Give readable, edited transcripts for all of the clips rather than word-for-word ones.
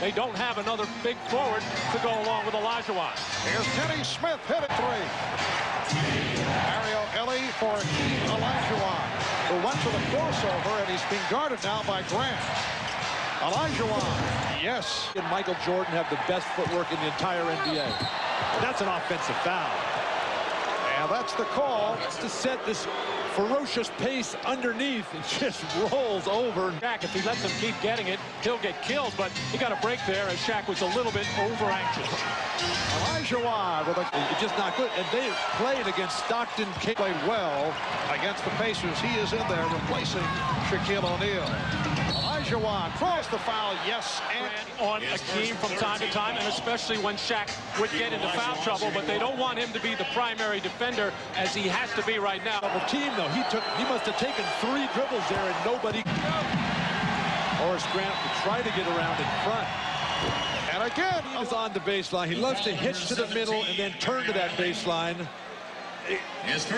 they don't have another big forward to go along with Olajuwon. Here's Kenny Smith, hit it three. Mario Elie for Hakeem Olajuwon, who went for the crossover, and he's being guarded now by Grant. Olajuwon, yes. And Michael Jordan have the best footwork in the entire NBA. That's an offensive foul. And that's the call. To set this ferocious pace underneath, it just rolls over. Shaq, if he lets him keep getting it, he'll get killed, but he got a break there as Shaq was a little bit over-anxious. Olajuwon with It's just not good. And they played against Stockton. played well against the Pacers. He is in there replacing Shaquille O'Neal. Olajuwon draws the foul, yes, and on Hakeem from time to time, and especially when Shaq would get into foul trouble, but they don't want him to be the primary defender as he has to be right now. Double team, though. He must have taken 3 dribbles there and nobody. Horace Grant would try to get around in front. And again, He is on the baseline. He loves to hitch to the middle and then turn to that baseline. Just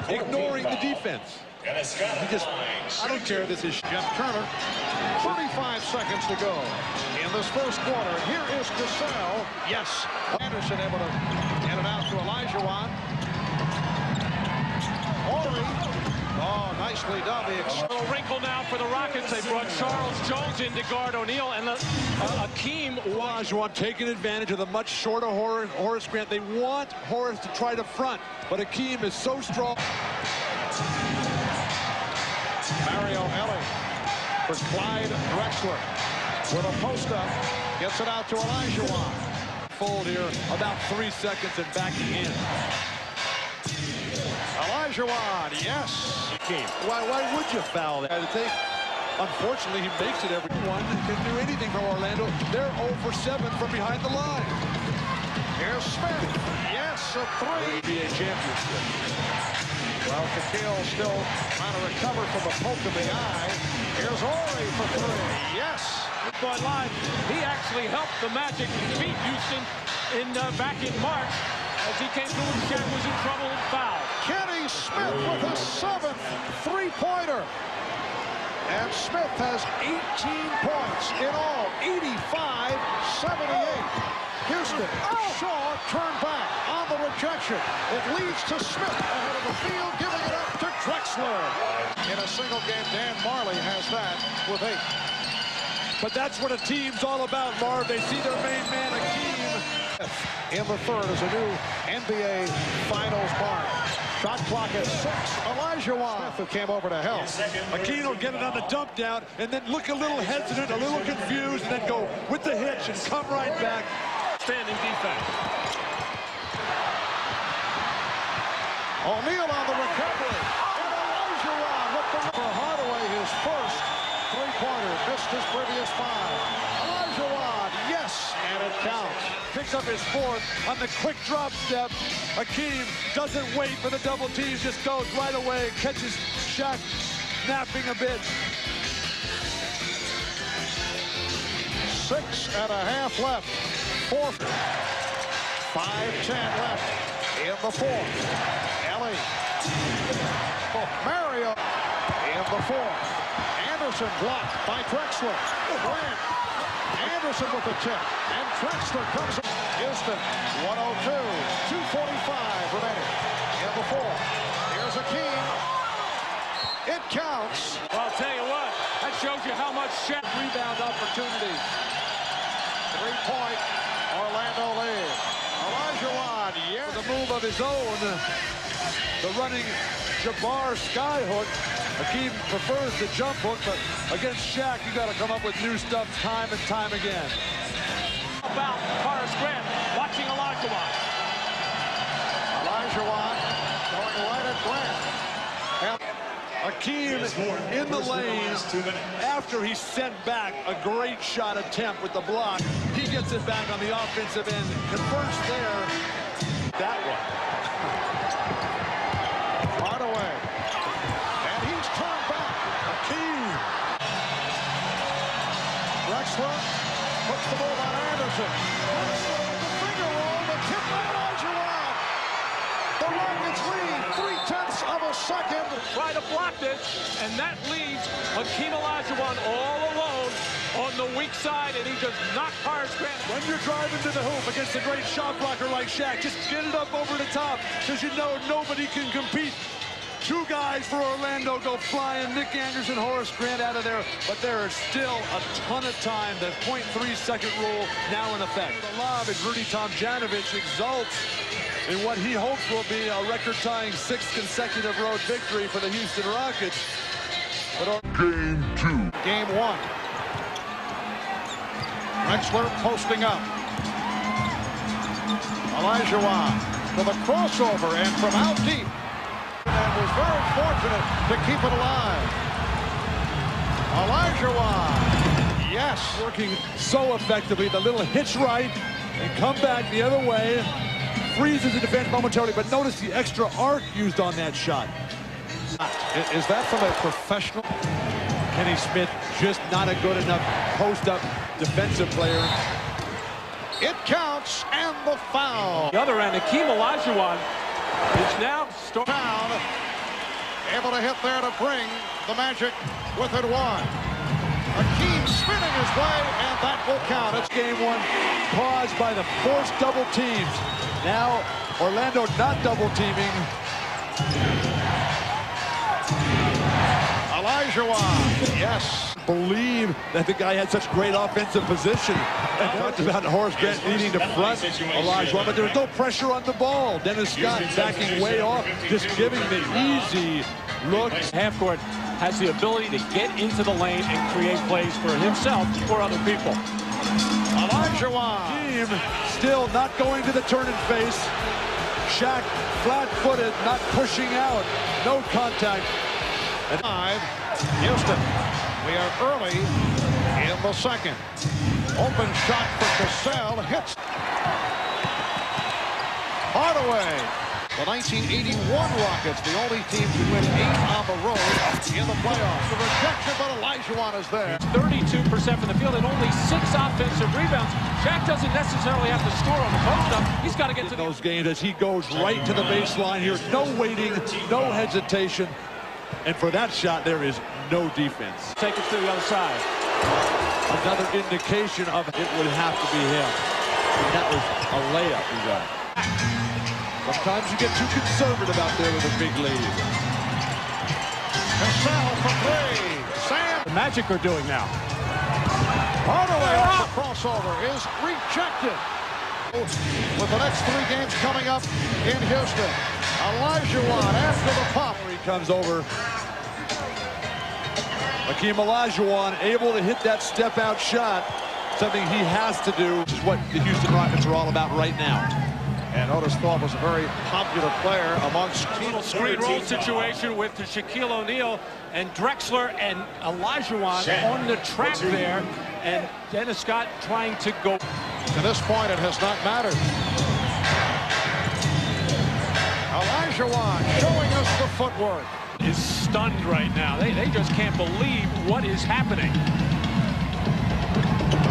ignoring the defense. I don't care. This is Jeff Turner. 35 seconds to go in this first quarter. Here is Gasol. Yes. Anderson able to get it out to Olajuwon. Oh, nicely done. A wrinkle now for the Rockets. They brought Charles Jones in to guard O'Neal, and Hakeem. Olajuwon taking advantage of the much shorter Horace Grant. They want Horace to try to front, but Hakeem is so strong. Mario Elie for Clyde Drexler with a post-up. Gets it out to Olajuwon. Fold here, about 3 seconds and backing in. Olajuwon, yes. Why would you foul that? Unfortunately, he makes it. Everyone can do anything for Orlando. They're 0 for 7 from behind the line. Here's Smith. Yes, a 3. NBA championship. Well, Shaquille still trying to recover from a poke in the eye. Here's Horry for 3. Yes. But live, he actually helped the Magic beat Houston back in March as he came through and Shaq was in trouble and fouled. Kenny Smith with a 7th three-pointer. And Smith has 18 points in all, 85-78. Houston, Shaw turned back on the rejection. It leads to Smith ahead of the field, giving it up to Drexler. In a single game, Dan Marley has that with 8. But that's what a team's all about, Marv. They see their main man, Hakeem. In the third is a new NBA Finals mark. Shot clock at 6. Olajuwon, Smith, who came over to help. Hakeem will get it on the dump down and then look a little hesitant, a little confused, and then go with the hitch and come right back. Standing defense. O'Neal on the recovery. And Olajuwon with the for Hardaway, his first three-pointer. Missed his previous 5. Olajuwon, yes, and it counts. Picks up his 4th on the quick drop step. Hakeem doesn't wait for the double teams, just goes right away, catches Shaq napping a bit. 6.5 left. 4th. 5:10 left in the 4th. Elie. Mario in the 4th. Anderson blocked by Drexler. Grant. Anderson with the tip. And Drexler comes up. Houston, 102. 2:45 remaining in the 4th. Here's Hakeem. It counts. Well, I'll tell you what, that shows you how much Shaq Rebound opportunities. 3-point Orlando lead. Olajuwon, yes. The move of his own, the running Jabbar skyhook. Hakeem prefers the jump hook, but against Shaq, you got to come up with new stuff time and time again. About Horace Grant watching Olajuwon. Olajuwon going right at Grant. Hakeem in the lane after he sent back a great shot attempt with the block. He gets it back on the offensive end, converts there. That one. Hardaway. And he's turned back. Hakeem. Drexler puts the ball on Anderson. Drexler with the finger roll, the tip by Olajuwon. The Rockets lead 0.3 of a second. Try to block this, and that leaves Hakeem Olajuwon all alone on the weak side, and he just knocked Horace Grant. When you're driving to the hoop against a great shot blocker like Shaq, just get it up over the top, because you know nobody can compete. Two guys for Orlando go flying. Nick Anderson, Horace Grant out of there, but there is still a ton of time. The 0.3-second rule now in effect. The lob as Rudy Tomjanovich exults in what he hopes will be a record-tying 6th consecutive road victory for the Houston Rockets. But Game 2. Game 1. Drexler posting up. Olajuwon to the crossover and from out deep. And was very fortunate to keep it alive. Olajuwon. Yes. Working so effectively. The little hitch right and come back the other way. Freezes the defense momentarily, but notice the extra arc used on that shot. Is that from a professional? Kenny Smith just not a good enough post-up defensive player. It counts, and the foul. The other end, Hakeem Olajuwon is now Down, able to hit there to bring the Magic within one. Hakeem spinning his way, and that will count. It's game 1 caused by the forced double teams. Now Orlando not double teaming. Olajuwon, yes. Believe that the guy had such great offensive position. And talked about Horace Grant needing to front Olajuwon, but there was no pressure on the ball. Dennis Scott backing way off, just giving the easy look. half court, has the ability to get into the lane and create plays for himself or other people. Olajuwon. Team still not going to the turn and face. Shaq flat-footed, not pushing out. No contact. And Houston, we are early in the second. Open shot for Cassell, hits. Hardaway. The 1981 Rockets, the only team to win 8 on the road in the playoffs. The rejection, but Olajuwon is there. 32% from the field and only 6 offensive rebounds. Shaq doesn't necessarily have to score on the post-up. He's got to get to those games as he goes right to the baseline here. No waiting, no hesitation. And for that shot, there is no defense. Take it to the other side. Another indication of it would have to be him. And that was a layup he got. Sometimes you get too conservative out there with a big lead. Cassell for 3. Sam. The Magic are doing now. Hardaway off the crossover is rejected. With the next 3 games coming up in Houston. Olajuwon after the pop. He comes over. Hakeem Olajuwon able to hit that step-out shot. Something he has to do, which is what the Houston Rockets are all about right now. And Otis Thorpe was a very popular player amongst a little screen roll situation with Shaquille O'Neal and Drexler and Olajuwon on the track there, and Dennis Scott trying to go. To this point, it has not mattered. Olajuwon showing us the footwork. Is stunned right now. They just can't believe what is happening.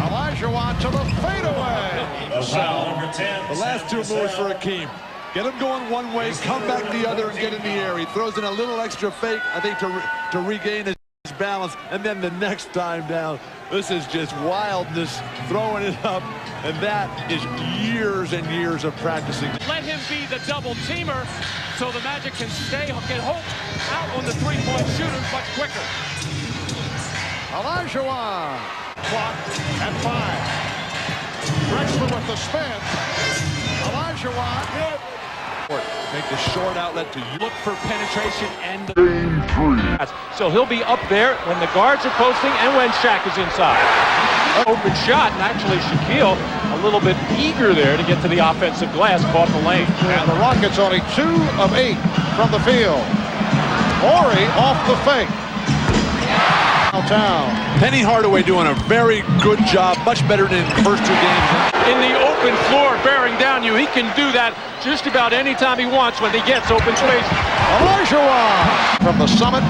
Olajuwon to the fadeaway. The last 2 moves for Hakeem. Get him going one way, come back the other, and get in the air. He throws in a little extra fake, I think, to regain his balance. And then the next time down, this is just wildness, throwing it up. And that is years and years of practicing. Let him be the double teamer so the Magic can get Hope out on the 3-point shooters much quicker. Olajuwon. Clock at 5. Drexler with the spin. Olajuwon. Make the short outlet to you. Look for penetration and Game 3. So he'll be up there when the guards are posting and when Shaq is inside. Open shot, and actually Shaquille a little bit eager there to get to the offensive glass, caught the lane. And the Rockets only 2 of 8 from the field. Morey off the fake. Downtown. Penny Hardaway doing a very good job, much better than the first 2 games. In the open floor, bearing down you, he can do that just about any time he wants when he gets open space. Olajuwon from the Summit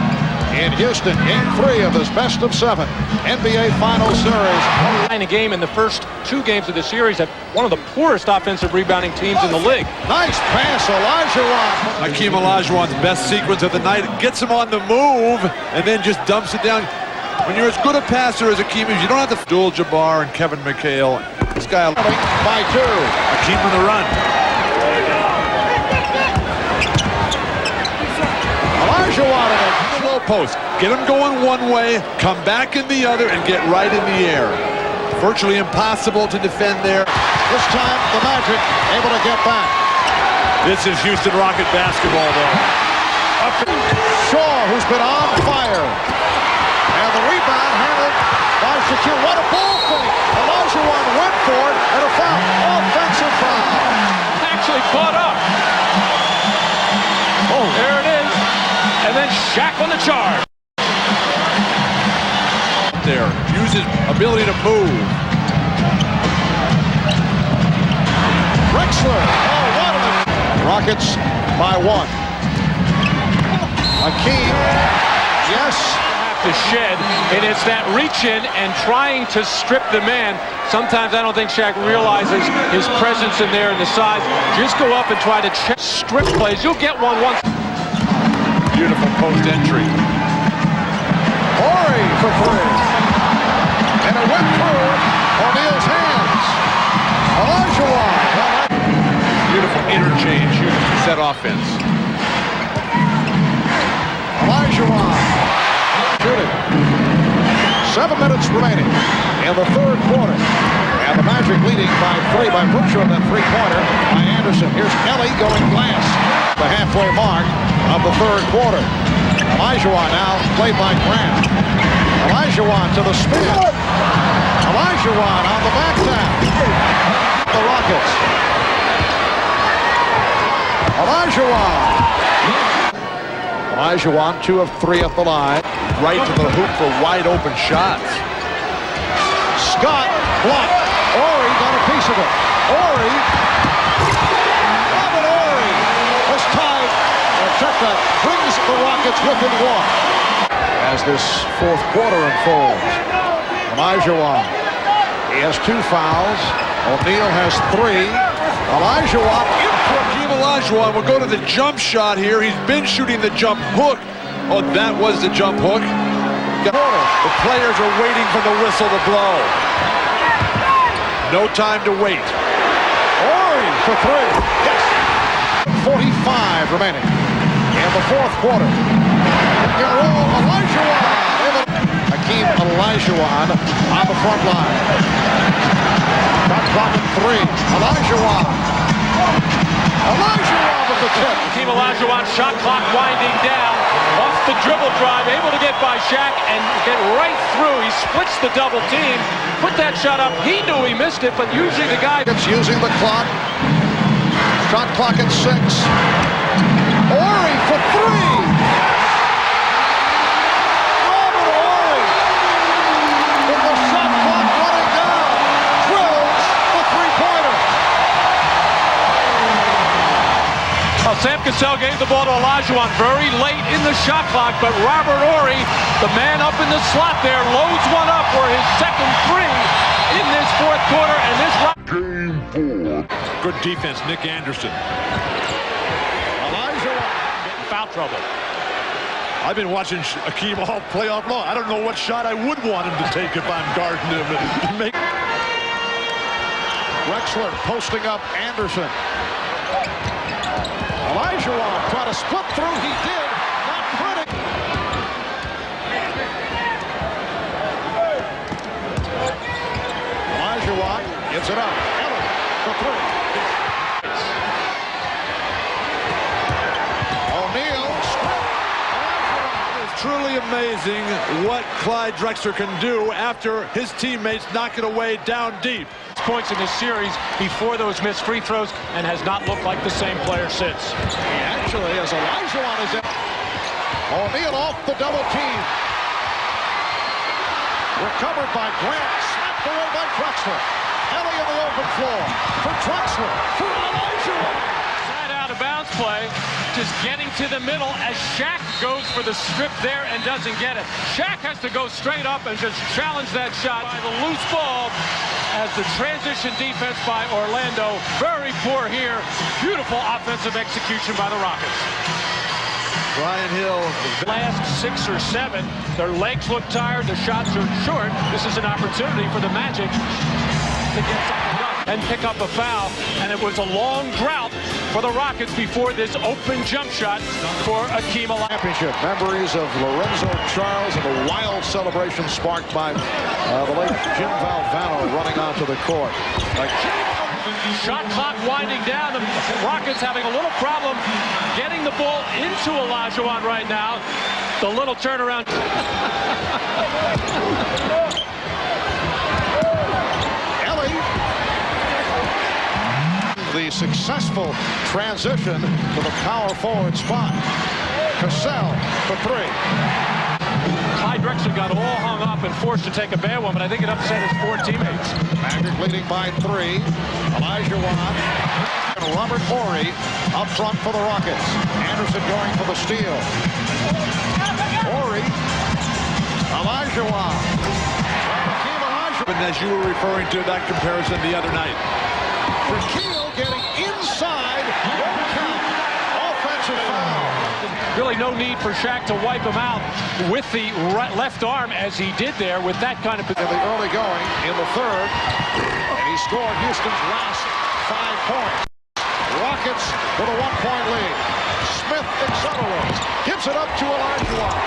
in Houston, Game 3 of this best of 7 NBA Finals Series. In a game in the first 2 games of the series, at one of the poorest offensive rebounding teams in the league. Nice pass, Olajuwon. Hakeem Olajuwon's best sequence of the night, gets him on the move, and then just dumps it down. When you're as good a passer as Hakeem is, you don't have to duel Jabbar and Kevin McHale. This guy by 2. Hakeem on the run. Olajuwon in the Low post. Get him going one way, come back in the other, and get right in the air. Virtually impossible to defend there. This time, the Magic able to get back. This is Houston Rocket basketball, though. Shaw, who's been on fire. And the rebound handled by Shaquille. What a ball fake. Olajuwon went for it, and a foul. Offensive foul. Actually caught up. Oh, there it is. And then Shaq on the charge. There, use his ability to move. Drexler. Oh, what a... Rockets by 1. Hakeem. Yes. Have to shed, and it's that reach in and trying to strip the man. Sometimes I don't think Shaq realizes his presence in there and the size. Just go up and try to check strip plays. You'll get one once. Beautiful post entry. Horry for 3. And it went through O'Neal's hands. Olajuwon. Beautiful interchange, set offense. Olajuwon. Shooting. 7 minutes remaining in the 3rd quarter. And the Magic leading by 3 by virtue of that 3-pointer by Anderson. Here's Kelly going glass. The halfway mark of the 3rd quarter. Olajuwon now played by Grant. Olajuwon to the spin. Olajuwon on the back tap. The Rockets. Olajuwon 2 of 3 at the line. Right to the hoop for wide open shots. Scott blocked. Horry got a piece of it. Horry. Robert Horry has tied. Check that. Brings the Rockets within 1. As this 4th quarter unfolds. Olajuwon. He has 2 fouls. O'Neal has 3. Olajuwon in for Hakeem Olajuwon will go to the jump shot here. He's been shooting the jump hook. Oh, that was the jump hook. The players are waiting for the whistle to blow. No time to wait. Horry for 3. Yes. 45 remaining in the 4th quarter. Olajuwon. Hakeem Olajuwon on the front line. Shot clock at 3. Olajuwon with the tip. Hakeem Olajuwon, shot clock winding down. Off the dribble drive, able to get by Shaq and get right through. He splits the double team. Put that shot up. He knew he missed it, but usually the guy... It's using the clock. Shot clock at 6. Horry for 3. Robert Horry with the shot clock running down. Drills the 3-pointer. Sam Cassell gave the ball to Olajuwon very late in the shot clock, but Robert Horry, the man up in the slot there, loads one up for his second 3 in this 4th quarter, and this... Game 4. Good defense, Nick Anderson. Olajuwon Getting foul trouble. I've been watching Hakeem all playoff long. I don't know what shot I would want him to take if I'm guarding him. Drexler posting up Anderson. Olajuwon trying to split through. He did. Not pretty. Olajuwon gives it up. Ellis for 3. O'Neal. It's truly amazing what Clyde Drexler can do after his teammates knock it away down deep. Points in this series before those missed free throws and has not looked like the same player since. Actually, as Olajuwon is in. O'Neal off the double team. Recovered by Grant. Slapped away by Drexler. Ellie on the open floor. For Drexler. For Olajuwon. Side out of bounds play. Just getting to the middle as Shaq goes for the strip there and doesn't get it. Shaq has to go straight up and just challenge that shot by the loose ball as the transition defense by Orlando. Very poor here. Beautiful offensive execution by the Rockets. Brian Hill. Last 6 or 7, their legs look tired, the shots are short. This is an opportunity for the Magic to get something done and pick up a foul. And it was a long drought for the Rockets before this open jump shot for Hakeem. Championship memories of Lorenzo Charles and the wild celebration sparked by the late Jim Valvano running onto the court. Shot clock winding down. The Rockets having a little problem getting the ball into Olajuwon right now. The little turnaround. The successful transition to the power forward spot. Cassell for 3. Clyde Drexler got all hung up and forced to take a bad one, but I think it upset his 4 teammates. Magic leading by 3. Olajuwon and Robert Horry up front for the Rockets. Anderson going for the steal. Horry. Olajuwon. And as you were referring to that comparison the other night. Shaquille getting inside. Won't count. Offensive foul. Really no need for Shaq to wipe him out with the left arm as he did there with that kind of In the early going in the third. And he scored Houston's last 5 points. Rockets with a 1-point lead. Smith accelerates. Gives it up to Olajuwon.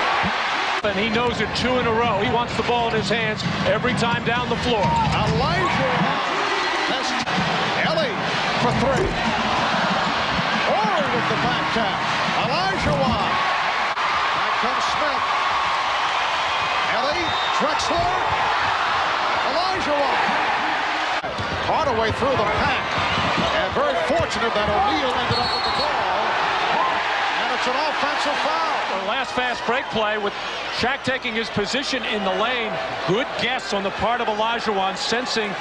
And he knows it 2 in a row. He wants the ball in his hands every time down the floor. Olajuwon. Ellie for 3. Horry with the back tap. Olajuwon. Back comes Smith. Ellie, Drexler. Olajuwon. Hardaway through the pack. And very fortunate that O'Neal ended up with the ball. And it's an offensive foul. The last fast break play with Shaq taking his position in the lane. Good guess on the part of Olajuwon, sensing.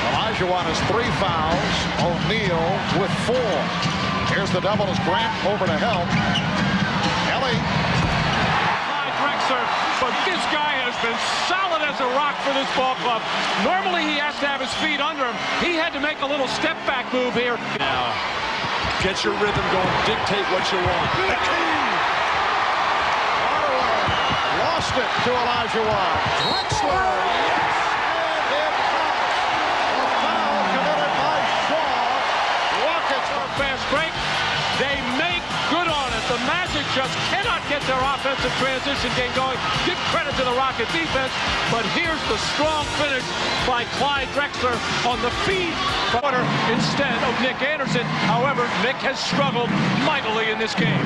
Olajuwon has 3 fouls. O'Neal with 4. Here's the double as Grant over to help. Ellie. Clyde Drexler, but this guy has been solid as a rock for this ball club. Normally he has to have his feet under him. He had to make a little step back move here. Now, get your rhythm going. Dictate what you want. Hardaway lost it to Olajuwon. Drexler. Fast break. They make good on it. The Magic just cannot get their offensive transition game going. Give credit to the Rocket defense, but here's the strong finish by Clyde Drexler on the feed quarter instead of Nick Anderson. However, Nick has struggled mightily in this game.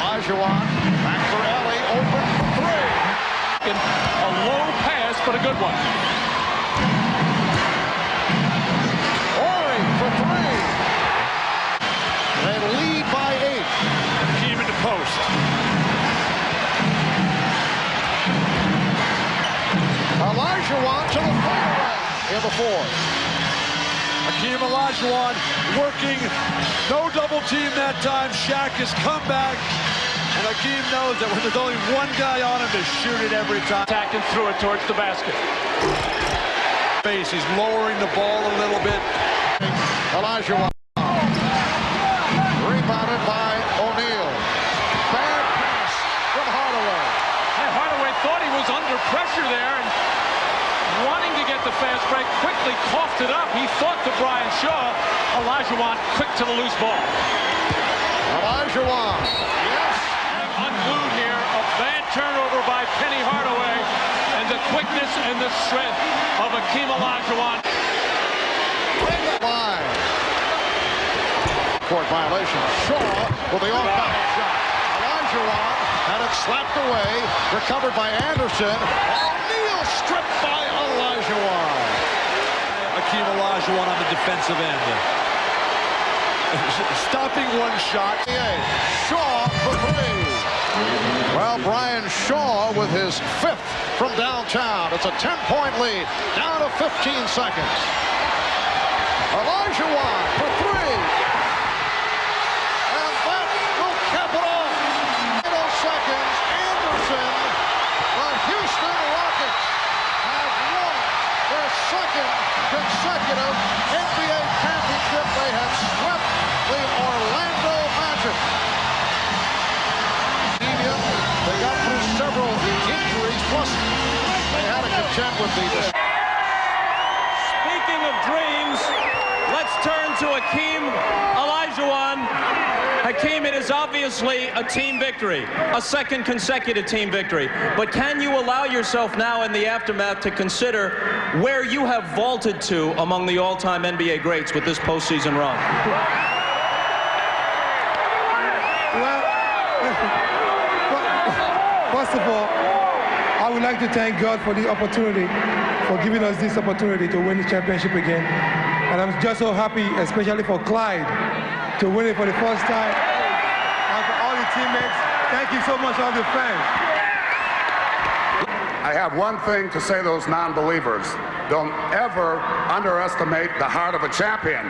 Olajuwon back for Ellie, open for 3. A low pass, but a good one. For 3. They lead by 8. Hakeem in the post. Olajuwon to the fairway in the 4th. Hakeem Olajuwon working. No double team that time. Shaq has come back. And Hakeem knows that when there's only one guy on him to shoot it every time. Attacking through it towards the basket. He's lowering the ball a little bit. Olajuwon. Rebounded by O'Neal. Bad pass from Hardaway. And Hardaway thought he was under pressure there and wanting to get the fast break, quickly coughed it up. He thought to Brian Shaw. Olajuwon quick to the loose ball. Olajuwon. Yes. And unglued here. A bad turnover by Penny Hardaway. And the quickness and the strength of Hakeem Olajuwon. Line. Court violation. Shaw with the off-balance shot. Olajuwon had it slapped away. Recovered by Anderson. O'Neal stripped by Olajuwon. Hakeem Olajuwon on the defensive end. Stopping one shot. Shaw for 3. Well, Brian Shaw with his 5th from downtown. It's a 10-point lead. Down to 15 seconds. Olajuwon for 3. And that will cap it off. 8 seconds. Anderson. The Houston Rockets have won their 2nd consecutive NBA championship. They have swept the Orlando Magic. be this. Speaking of dreams, let's turn to Hakeem Olajuwon. Hakeem, it is obviously a team victory, a second consecutive team victory. But can you allow yourself now in the aftermath to consider where you have vaulted to among the all-time NBA greats with this postseason run? Well, first of all, I would like to thank God for the opportunity, for giving us this opportunity to win the championship again. And I'm just so happy, especially for Clyde, to win it for the first time. And for all the teammates, thank you so much, all the fans. I have one thing to say to those non-believers. Don't ever underestimate the heart of a champion.